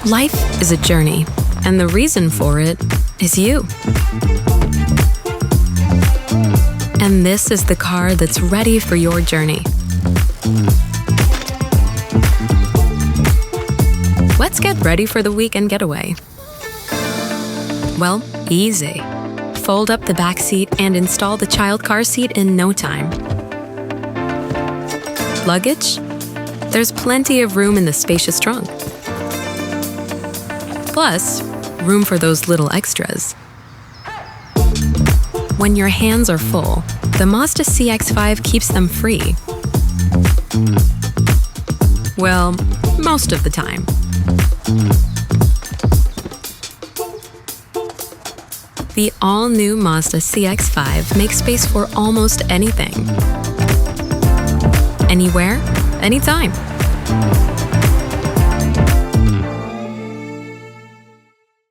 Life is a journey, and the reason for it is you. And this is the car that's ready for your journey. Let's get ready for the weekend getaway. Well, easy. Fold up the back seat and install the child car seat in no time. Luggage? There's plenty of room in the spacious trunk. Plus, room for those little extras. When your hands are full, the Mazda CX-5 keeps them free. Well, most of the time. The all-new Mazda CX-5 makes space for almost anything. Anywhere, anytime.